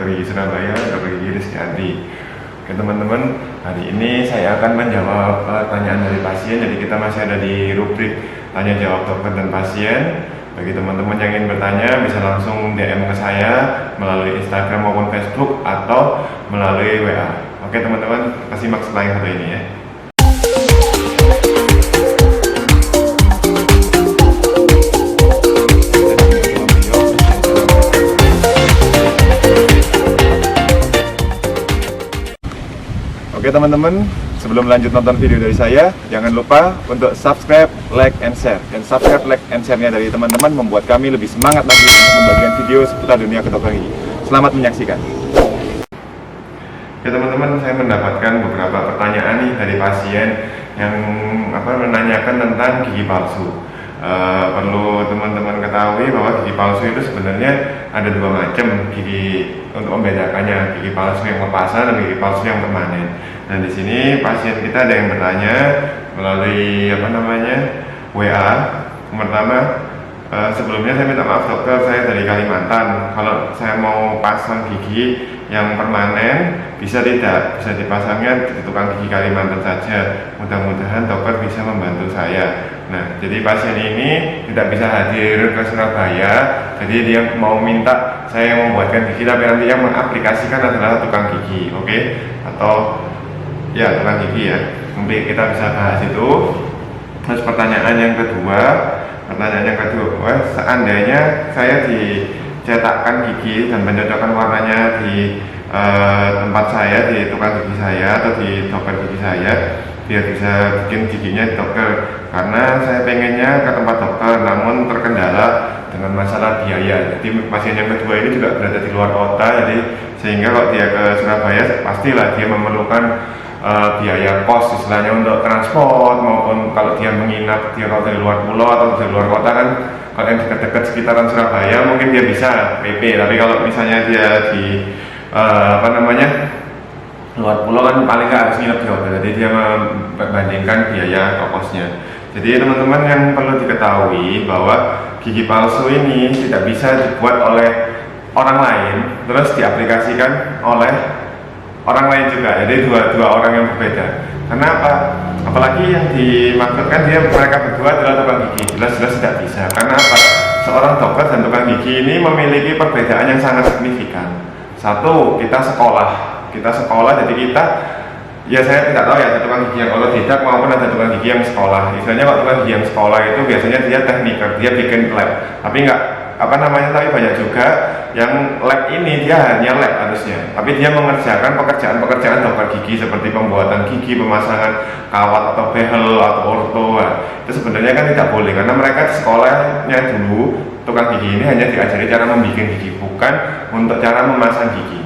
Dokter Gigi Surabaya, Dokter Gigi Rizkyadi. Oke teman-teman, hari ini saya akan menjawab pertanyaan dari pasien. Jadi kita masih ada di rubrik tanya jawab dokter dan pasien. Bagi teman-teman yang ingin bertanya bisa langsung DM ke saya melalui Instagram maupun Facebook atau melalui WA. Oke teman-teman, kita simak setelah yang satu ini ya. Oke teman-teman, sebelum lanjut nonton video dari saya, jangan lupa untuk subscribe, like, and share. Dan subscribe, like, and share-nya dari teman-teman membuat kami lebih semangat lagi untuk membagikan video seputar dunia kedokteran gigi. Selamat menyaksikan. Oke teman-teman, saya mendapatkan beberapa pertanyaan nih dari pasien yang menanyakan tentang gigi palsu. Perlu teman-teman ketahui bahwa gigi palsu itu sebenarnya ada dua macam gigi untuk membedakannya, gigi palsu yang lepasan dan gigi palsu yang permanen. Nah di sini pasien kita ada yang bertanya melalui WA. Pertama, sebelumnya saya minta maaf dokter, saya dari Kalimantan. Kalau saya mau pasang gigi yang permanen bisa tidak? Bisa dipasangnya di tukang gigi Kalimantan saja. Mudah-mudahan dokter bisa membantu saya. Nah, jadi pasien ini tidak bisa hadir ke Surabaya. Jadi dia mau minta saya yang membuatkan gigi, tapi nanti yang mengaplikasikan adalah tukang gigi, oke? Atau ya tukang gigi ya. Nanti kita bisa bahas itu. Terus pertanyaan yang kedua, seandainya saya dicetakkan gigi dan pencocokan warnanya di tempat saya, di tukang gigi saya atau di dokter gigi saya, biar bisa bikin giginya di dokter, karena saya pengennya ke tempat dokter namun terkendala dengan masalah biaya. Jadi pasien yang kedua ini juga berada di luar kota, jadi sehingga kalau dia ke Surabaya pastilah dia memerlukan biaya kos istilahnya untuk transport, maupun kalau dia menginap, dia kalau dari luar pulau atau dari luar kota kan, kalau yang dekat-dekat sekitaran Surabaya mungkin dia bisa PP, tapi kalau misalnya dia di luar pulau kan paling nggak harus nginep di hotel, jadi dia membandingkan biaya kosnya. Jadi teman-teman yang perlu diketahui bahwa gigi palsu ini tidak bisa dibuat oleh orang lain terus diaplikasikan oleh orang lain juga, jadi dua orang yang berbeda. Kenapa? Apalagi yang dimaksudkan mereka berdua adalah tukang gigi, jelas-jelas tidak bisa. Karena apa? Seorang dokter dan tukang gigi ini memiliki perbedaan yang sangat signifikan. Satu, kita sekolah, jadi kita, ya saya tidak tahu ya, ada tukang gigi yang otodidak maupun ada tukang gigi yang sekolah. Misalnya kalau tukang gigi yang sekolah itu biasanya dia tekniker, dia bikin lab, tapi tapi banyak juga yang lab ini dia hanya lab harusnya, tapi dia mengerjakan pekerjaan dokter gigi seperti pembuatan gigi, pemasangan kawat atau behel atau orto. Itu sebenarnya kan tidak boleh, karena mereka di sekolahnya dulu tukang gigi ini hanya diajari cara membuat gigi, bukan untuk cara memasang gigi.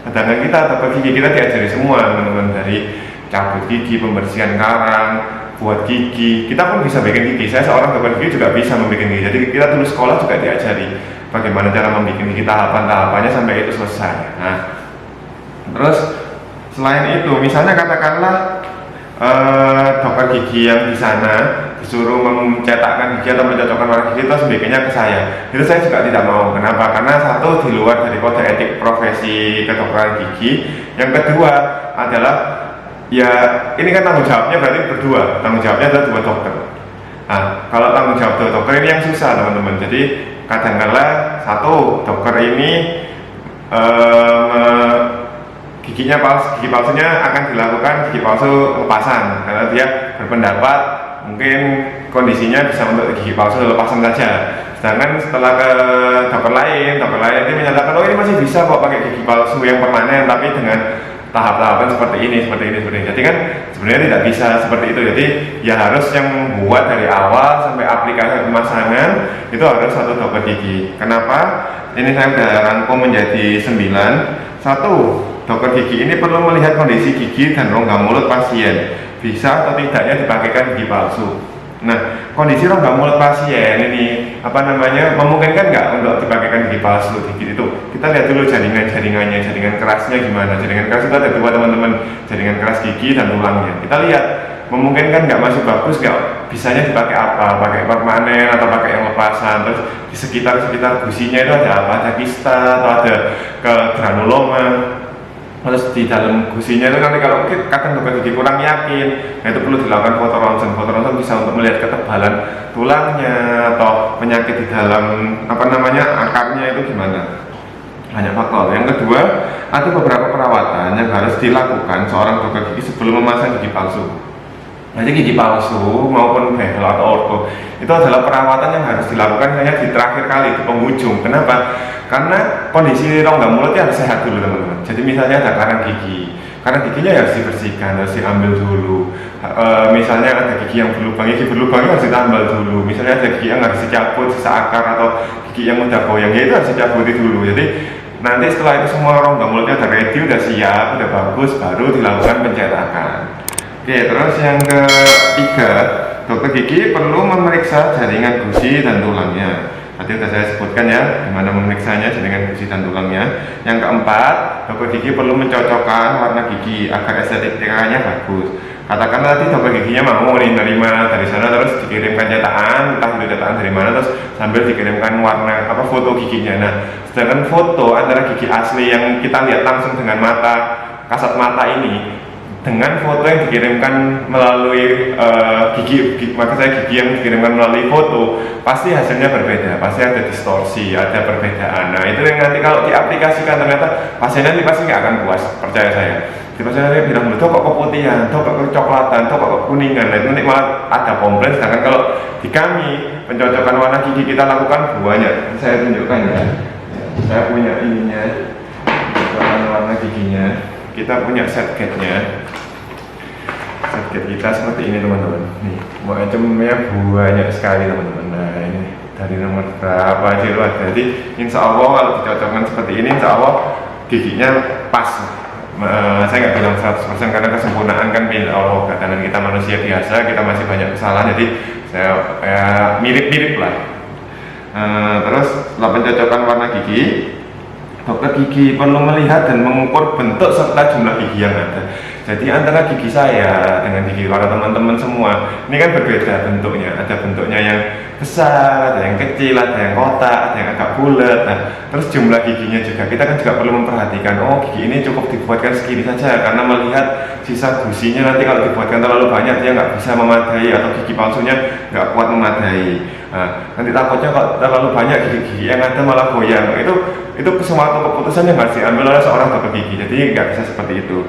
Sedangkan kita dokter gigi kita diajari semua teman-teman, dari cabut gigi, pembersihan karang, buat gigi. Kita pun bisa bikin gigi. Saya seorang dokter gigi juga bisa membuat gigi. Jadi kita dulu sekolah juga diajari bagaimana cara membuat gigi, tahapan-tahapannya sampai itu selesai. Nah, terus selain itu, misalnya katakanlah dokter gigi yang di sana disuruh mencetakkan gigi atau mencocokkan warna gigi, terus bikinnya ke saya. Itu saya juga tidak mau. Kenapa? Karena satu, di luar dari kode etik profesi kedokteran gigi. Yang kedua adalah, ya ini kan tanggung jawabnya berarti berdua, tanggung jawabnya adalah dua dokter. Nah, kalau tanggung jawab dua dokter ini yang susah teman-teman. Jadi kadang-kala satu dokter ini gigi palsunya akan dilakukan gigi palsu lepasan, karena dia berpendapat mungkin kondisinya bisa untuk gigi palsu lepasan saja. Sedangkan setelah ke dokter lain dia menyatakan, oh ini masih bisa kok pakai gigi palsu yang permanen, tapi dengan tahap-tahapan seperti ini. Jadi kan sebenarnya tidak bisa seperti itu. Jadi ya harus yang membuat dari awal sampai aplikasi pemasangan itu harus satu dokter gigi. Kenapa? Ini saya sudah rangkum menjadi 9. Satu, dokter gigi ini perlu melihat kondisi gigi dan rongga mulut pasien, bisa atau tidaknya dipakaikan gigi palsu. Nah, kondisi rongga mulut pasien ini memungkinkan nggak untuk dipakaikan gigi palsu gigi itu? Kita lihat dulu jaringannya, jaringan kerasnya gimana. Jaringan keras itu ada dua teman-teman, jaringan keras gigi dan tulangnya. Kita lihat memungkinkan nggak masih bagus, nggak bisanya dipakai apa, pakai permanen atau pakai yang lepasan. Terus di sekitar gusinya itu ada apa, ada kista atau ada ke granuloma. Terus di dalam gusinya itu nanti kalau kadang dokter gigi kurang yakin, nah itu perlu dilakukan foto ronsen. Foto ronsen bisa untuk melihat ketebalan tulangnya atau penyakit di dalam akarnya itu gimana. Banyak faktor. Yang kedua, ada beberapa perawatan yang harus dilakukan seorang dokter gigi sebelum memasang gigi palsu. Jadi gigi palsu maupun bevel atau orto itu adalah perawatan yang harus dilakukan hanya di terakhir kali, di penghujung. Kenapa? Karena kondisi rongga mulutnya harus sehat dulu teman-teman. Jadi misalnya ada karang giginya harus dibersihkan, harus diambil dulu. Misalnya ada gigi yang berlubang harus ditambal dulu. Misalnya ada gigi yang harus dicabut sisa akar atau gigi yang udah goyang, ya itu harus dicabuti dulu. Jadi nanti setelah itu semua rongga mulutnya udah ready, udah siap, udah bagus, baru dilakukan pencetakan. Oke, terus yang ketiga, dokter gigi perlu memeriksa jaringan gusi dan tulangnya. Tadi sudah saya sebutkan ya, gimana memeriksanya jaringan gusi dan tulangnya. Yang keempat, dokter gigi perlu mencocokkan warna gigi agar estetikanya bagus. Katakanlah nanti dokter giginya mau nerima dari sana terus dikirimkan cetakan, entah itu cetakan dari mana, terus sambil dikirimkan warna foto giginya. Nah, sedangkan foto antara gigi asli yang kita lihat langsung dengan mata, kasat mata ini, dengan foto yang dikirimkan melalui gigi yang dikirimkan melalui foto, pasti hasilnya berbeda, pasti ada distorsi, ada perbedaan. Nah itu yang nanti kalau diaplikasikan ternyata pasien nanti pasti nggak akan puas, percaya saya. Di pasien nanti bilang, kok keputihan, kok kecoklatan, kok kekuningan. Nah itu nanti malah ada komplain. Sedangkan kalau di kami pencocokan warna gigi kita lakukan banyak. Saya tunjukkan ya. Saya punya ininya, warna giginya. Kita punya set gate-nya. Set gate kita seperti ini teman-teman. Nih, macamnya banyak sekali teman-teman. Nah ini dari nomor berapa aja loh. Jadi insya Allah kalau dicocokkan seperti ini, insya Allah giginya pas. Saya nggak bilang 100% karena kesempurnaan kan milik Allah. Karena kita manusia biasa, kita masih banyak kesalahan. Jadi saya mirip-mirip lah. Terus setelah pencocokan warna gigi, dokter gigi perlu melihat dan mengukur bentuk serta jumlah gigi yang ada. Jadi antara gigi saya dengan gigi para teman-teman semua ini kan berbeda bentuknya. Ada bentuknya yang besar, ada yang kecil, ada yang kotak, ada yang agak bulat. Nah, terus jumlah giginya juga kita kan juga perlu memperhatikan. Oh, gigi ini cukup dibuatkan segini saja karena melihat sisa gusinya nanti kalau dibuatkan terlalu banyak dia nggak bisa memadai atau gigi palsunya nggak kuat memadai. Nah, nanti takutnya kalau terlalu banyak gigi yang ada malah goyang. Itu suatu keputusan yang harus diambil oleh seorang dokter gigi. Jadi nggak bisa seperti itu.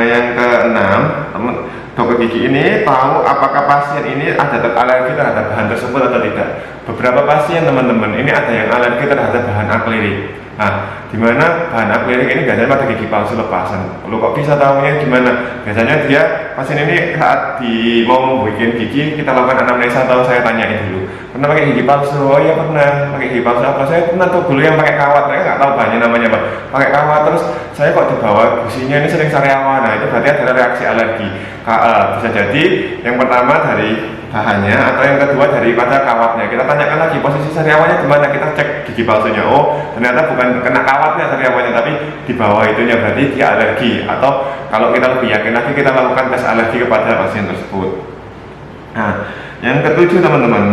Yang keenam, dokter gigi ini tahu apakah pasien ini ada alergi terhadap bahan tersebut atau tidak. Beberapa pasien teman-teman ini ada yang alergi terhadap bahan akrilik. Nah, dimana bahan akrilik ini biasanya pada gigi palsu lepasan. Lu kok bisa tahunya gimana? Biasanya pasien ini saat mau membuat gigi kita lakukan anamnesa atau saya tanyain dulu. Pernah pakai gigi palsu? Oh iya pernah. Pakai gigi palsu apa? Saya pernah tuh dulu yang pakai kawat. Saya nggak tahu bahannya namanya apa. Pakai kawat terus saya kok di bawah gusinya ini sering sariawan. Nah itu berarti ada reaksi alergi. Bisa jadi yang pertama dari bahannya atau yang kedua daripada kawatnya. Kita tanyakan lagi posisi sariawannya di mana, kita cek gigi palsunya. Oh ternyata bukan kena kawatnya sariawannya tapi di bawah itunya, berarti dia alergi. Atau kalau kita lebih yakin lagi kita lakukan tes alergi kepada pasien tersebut. Nah yang ketujuh teman-teman,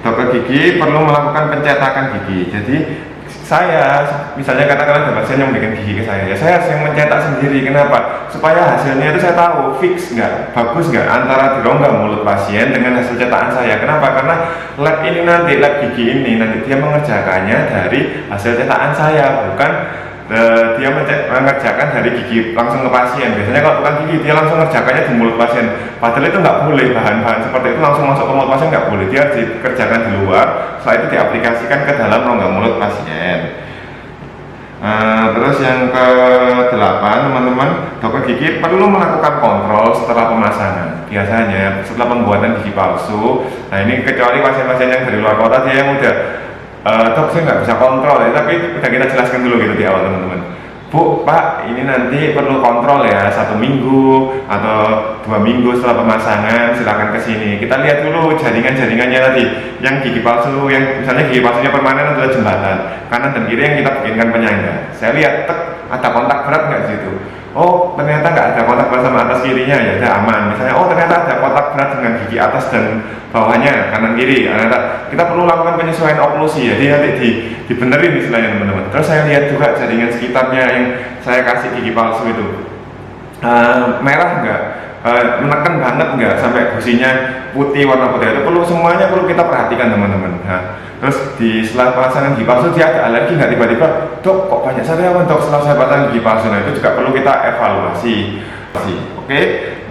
dokter gigi perlu melakukan pencetakan gigi. Jadi saya misalnya katakanlah ada pasien yang bikin gigi ke saya, ya saya harus yang mencetak sendiri. Kenapa? Supaya hasilnya itu saya tahu fix nggak, bagus nggak antara di rongga mulut pasien dengan hasil cetakan saya. Kenapa? Karena lab ini nanti, lab gigi ini nanti dia mengerjakannya dari hasil cetakan saya, bukan dia mengerjakan dari gigi langsung ke pasien. Biasanya kalau tukang gigi dia langsung mengerjakannya di mulut pasien, padahal itu nggak boleh. Bahan-bahan seperti itu langsung masuk ke mulut pasien nggak boleh, dia harus dikerjakan di luar, setelah itu diaplikasikan ke dalam rongga mulut pasien. Terus yang ke-8 teman-teman, dokter gigi perlu melakukan kontrol setelah pemasangan. Biasanya setelah pembuatan gigi palsu, nah ini kecuali pasien-pasien yang dari luar kota, dia yang udah dok saya nggak bisa kontrol ya, tapi udah kita jelaskan dulu gitu di awal teman-teman. Bu, Pak, ini nanti perlu kontrol ya 1 minggu atau 2 minggu setelah pemasangan, silakan ke sini. Kita lihat dulu jaringan-jaringannya tadi. Yang gigi palsu, yang misalnya gigi palsunya permanen adalah jembatan kanan dan kiri yang kita bikinkan penyangga. Saya lihat, ada kontak berat nggak di situ? oh ternyata nggak ada kontak berat sama atas kirinya, ya udah aman. Misalnya oh ternyata ada kontak berat dengan gigi atas dan bawahnya kanan kiri, ternyata kita perlu lakukan penyesuaian oklusi, jadi nanti dibenerin istilahnya teman-teman. Terus saya lihat juga jaringan sekitarnya yang saya kasih gigi palsu itu merah nggak, menekan banget nggak, sampai gusinya putih, warna putih, itu semuanya perlu kita perhatikan teman-teman. Nah, terus setelah pelaksanaan gigi palsu dia ada alergi nggak, tiba-tiba dok kok banyak sariawan dok setelah saya pasang gigi palsu. Nah itu juga perlu kita evaluasi. Oke,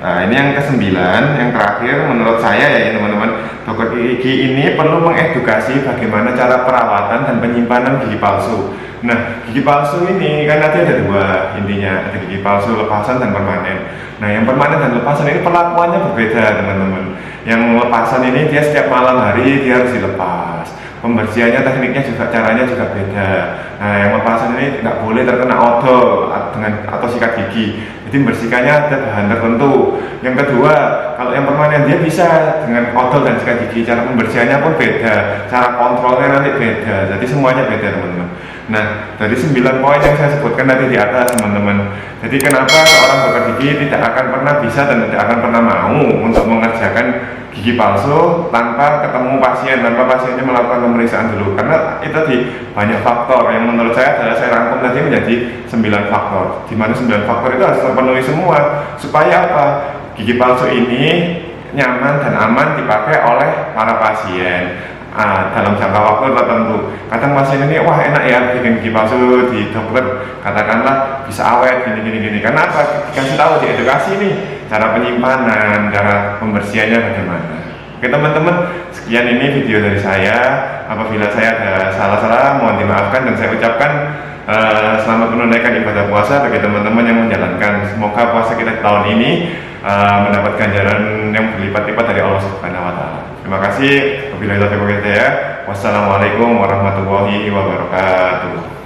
nah ini yang kesembilan, yang terakhir menurut saya ya teman-teman, dokter gigi ini perlu mengedukasi bagaimana cara perawatan dan penyimpanan gigi palsu. Nah, gigi palsu ini kan nanti ada dua intinya, ada gigi palsu lepasan dan permanen. Nah, yang permanen dan lepasan ini perlakuannya berbeda teman-teman. Yang lepasan ini dia setiap malam hari dia harus dilepas. Pembersihannya, tekniknya juga, caranya juga beda. Nah, yang lepasan ini nggak boleh terkena odol atau sikat gigi. Jadi membersihkannya ada bahan tertentu. Yang kedua, kalau yang permanen dia bisa dengan odol dan sikat gigi. Cara pembersihannya pun beda, cara kontrolnya nanti beda. Jadi semuanya beda teman-teman. Nah, dari 9 poin yang saya sebutkan tadi di atas teman-teman. Jadi kenapa seorang dokter gigi tidak akan pernah bisa dan tidak akan pernah mau untuk mengerjakan gigi palsu tanpa ketemu pasien, tanpa pasiennya melakukan pemeriksaan dulu, karena itu tadi banyak faktor yang menurut saya adalah saya rangkum tadi menjadi 9 faktor, di mana 9 faktor itu harus terpenuhi semua supaya apa? Gigi palsu ini nyaman dan aman dipakai oleh para pasien dalam jangka waktu tertentu. Kadang pasien ini wah enak ya bikin gigi palsu di dokter, katakanlah bisa awet gini, karena apa? Dikasih tahu, diedukasi nih cara penyimpanan, cara pembersihannya bagaimana. Oke teman-teman, sekian ini video dari saya. Apabila saya ada salah-salah mohon dimaafkan, dan saya ucapkan selamat menunaikan ibadah puasa bagi teman-teman yang menjalankan. Semoga puasa kita tahun ini mendapat ganjaran yang berlipat-lipat dari Allah Subhanahu wa Ta'ala. Terima kasih. Wabillahi taufiq wal hidayah. Wassalamualaikum warahmatullahi wabarakatuh.